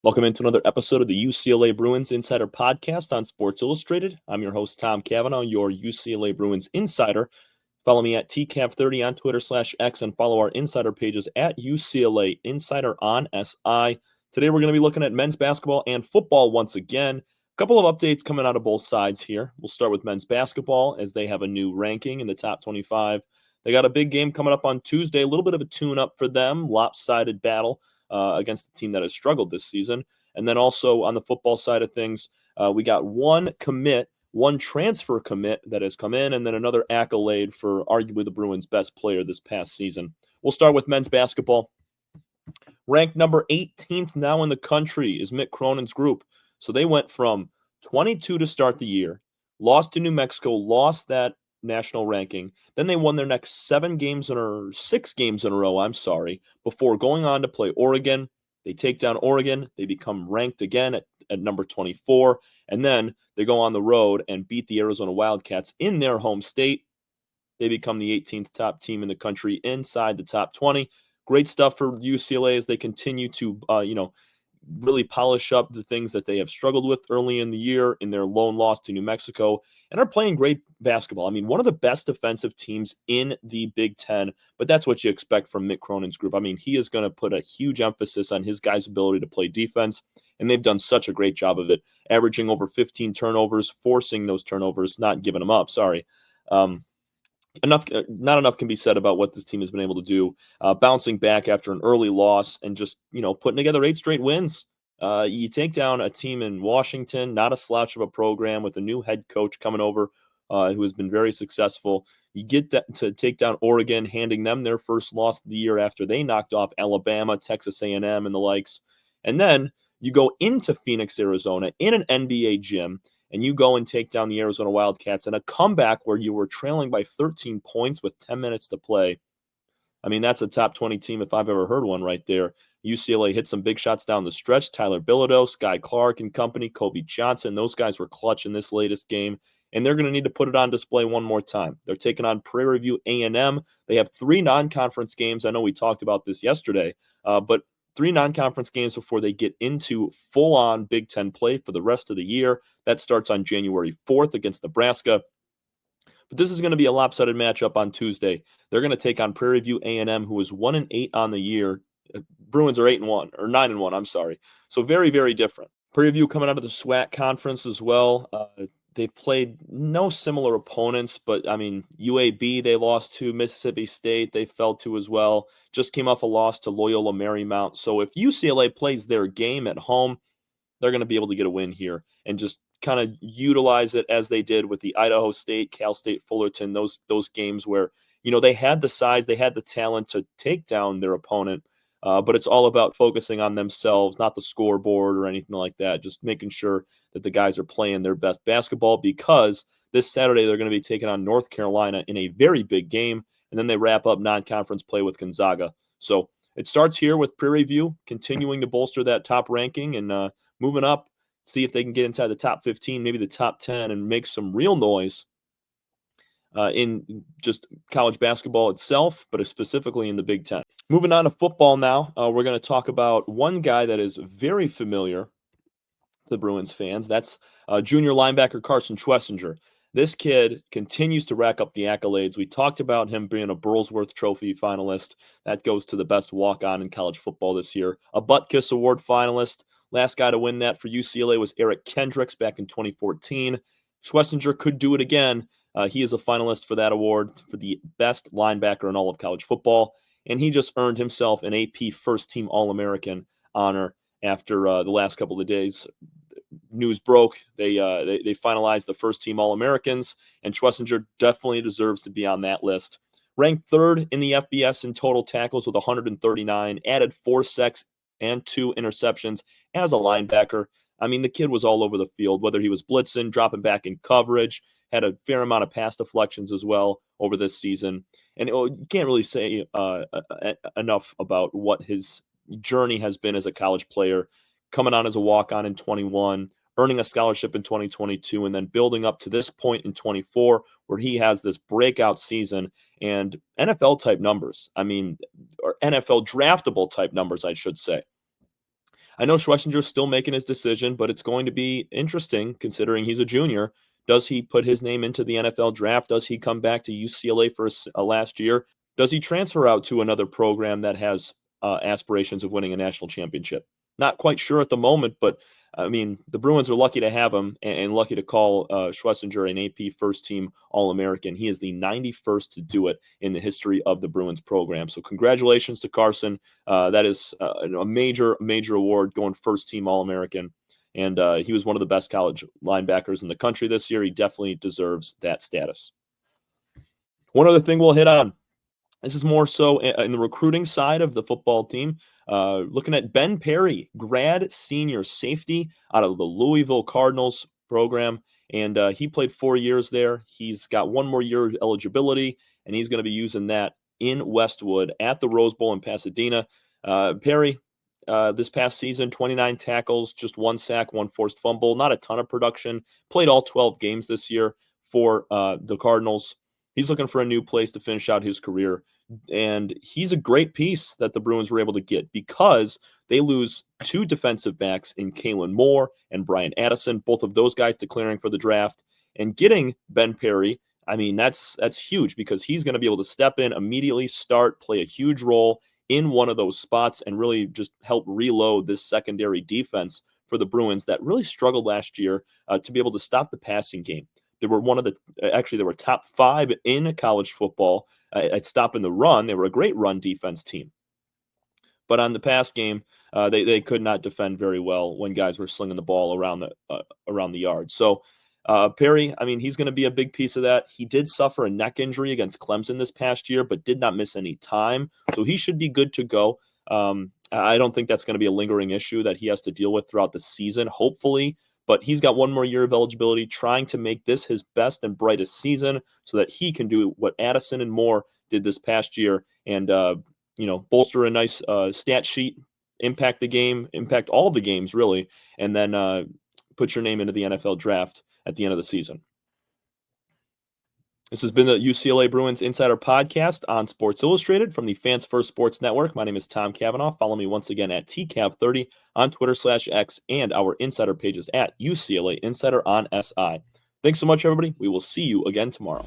Welcome into another episode of the UCLA Bruins Insider Podcast on Sports Illustrated. I'm your host, Tom Cavanaugh, your UCLA Bruins Insider. Follow me at TCAV30 on Twitter/X and follow our insider pages at UCLA Insider on SI. Today we're going to be looking at men's basketball and football once again. A couple of updates coming out of both sides here. We'll start with men's basketball as they have a new ranking in the top 25. They got a big game coming up on Tuesday, a little bit of a tune-up for them, lopsided battle against the team that has struggled this season. And then also on the football side of things, we got one transfer commit that has come in, and then another accolade for arguably the Bruins' best player this past season. We'll start with men's basketball. Ranked number 18th now in the country is Mick Cronin's group. So they went from 22 to start the year, lost to New Mexico, lost that national ranking. Then they won their next 6 games in a row, before going on to play Oregon. They take down Oregon. They become ranked again at number 24. And then they go on the road and beat the Arizona Wildcats in their home state. They become the 18th top team in the country inside the top 20. Great stuff for UCLA as they continue to, really polish up the things that they have struggled with early in the year in their lone loss to New Mexico and are playing great basketball. I mean, one of the best defensive teams in the Big Ten, but that's what you expect from Mick Cronin's group. I mean, he is going to put a huge emphasis on his guys' ability to play defense, and they've done such a great job of it, averaging over 15 turnovers, forcing those turnovers, not giving them up, not enough can be said about what this team has been able to do, bouncing back after an early loss and just, putting together 8 straight wins. You take down a team in Washington, not a slouch of a program with a new head coach coming over who has been very successful. You get to take down Oregon, handing them their first loss of the year after they knocked off Alabama, Texas A&M, and the likes. And then you go into Phoenix, Arizona in an NBA gym, and you go and take down the Arizona Wildcats in a comeback where you were trailing by 13 points with 10 minutes to play. I mean, that's a top 20 team if I've ever heard one right there. UCLA hit some big shots down the stretch. Tyler Bilodeau, Sky Clark and company, Kobe Johnson, those guys were clutch in this latest game, and they're going to need to put it on display one more time. They're taking on Prairie View A&M. They have 3 non-conference games. I know we talked about this yesterday, but 3 non-conference games before they get into full-on Big Ten play for the rest of the year. That starts on January 4th against Nebraska. But this is going to be a lopsided matchup on Tuesday. They're going to take on Prairie View A&M, who is 1-8 on the year. Bruins are 8-1, or 9-1, So very, very different. Prairie View coming out of the SWAC conference as well. They played no similar opponents, but, I mean, UAB they lost to, Mississippi State they fell to as well. Just came off a loss to Loyola Marymount. So if UCLA plays their game at home, they're going to be able to get a win here and just kind of utilize it as they did with the Idaho State, Cal State Fullerton, those games where, they had the size, they had the talent to take down their opponent, but it's all about focusing on themselves, not the scoreboard or anything like that, just making sure that the guys are playing their best basketball because this Saturday they're going to be taking on North Carolina in a very big game, and then they wrap up non-conference play with Gonzaga. So it starts here with Prairie View continuing to bolster that top ranking and moving up, see if they can get inside the top 15, maybe the top 10, and make some real noise in just college basketball itself, but specifically in the Big Ten. Moving on to football now, we're going to talk about one guy that is very familiar to the Bruins fans. That's junior linebacker Carson Schwessinger. This kid continues to rack up the accolades. We talked about him being a Burlsworth Trophy finalist. That goes to the best walk-on in college football this year. A Butkus Award finalist. Last guy to win that for UCLA was Eric Kendricks back in 2014. Schwessinger could do it again. He is a finalist for that award for the best linebacker in all of college football, and he just earned himself an AP first-team All-American honor after the last couple of days. News broke. They finalized the first-team All-Americans, and Schwessinger definitely deserves to be on that list. Ranked 3rd in the FBS in total tackles with 139, added 4 sacks and 2 interceptions as a linebacker. I mean, the kid was all over the field, whether he was blitzing, dropping back in coverage, had a fair amount of pass deflections as well over this season. And you can't really say enough about what his journey has been as a college player, coming on as a walk-on in 21, earning a scholarship in 2022, and then building up to this point in 24 where he has this breakout season and NFL-type numbers. I mean, or NFL draftable-type numbers, I should say. I know Schwessinger's still making his decision, but it's going to be interesting considering he's a junior. Does he put his name into the NFL draft? Does he come back to UCLA for a last year? Does he transfer out to another program that has aspirations of winning a national championship? Not quite sure at the moment, but I mean, the Bruins are lucky to have him and lucky to call Schlesinger an AP first team All American. He is the 91st to do it in the history of the Bruins program. So, congratulations to Carson. That is a major, major award going first team All American. And he was one of the best college linebackers in the country this year. He definitely deserves that status. One other thing we'll hit on. This is more so in the recruiting side of the football team. Looking at Ben Perry, grad senior safety out of the Louisville Cardinals program. And he played 4 years there. He's got one more year of eligibility, and he's going to be using that in Westwood at the Rose Bowl in Pasadena. Perry, this past season, 29 tackles, just 1 sack, 1 forced fumble, not a ton of production. Played all 12 games this year for the Cardinals. He's looking for a new place to finish out his career. And he's a great piece that the Bruins were able to get because they lose 2 defensive backs in Kalen Moore and Brian Addison, both of those guys declaring for the draft. And getting Ben Perry, I mean, that's huge because he's going to be able to step in immediately, start, play a huge role in one of those spots and really just help reload this secondary defense for the Bruins that really struggled last year to be able to stop the passing game. They were they were top 5 in college football at stopping the run. They were a great run defense team. But on the pass game, they could not defend very well when guys were slinging the ball around the yard. So Perry, I mean, he's going to be a big piece of that. He did suffer a neck injury against Clemson this past year, but did not miss any time. So he should be good to go. I don't think that's going to be a lingering issue that he has to deal with throughout the season, hopefully. But he's got one more year of eligibility, trying to make this his best and brightest season so that he can do what Addison and Moore did this past year and, bolster a nice stat sheet, impact the game, impact all the games, really, and then put your name into the NFL draft at the end of the season. This has been the UCLA Bruins Insider Podcast on Sports Illustrated from the Fans First Sports Network. My name is Tom Cavanaugh. Follow me once again at TCAV30 on Twitter/X and our insider pages at UCLA Insider on SI. Thanks so much, everybody. We will see you again tomorrow.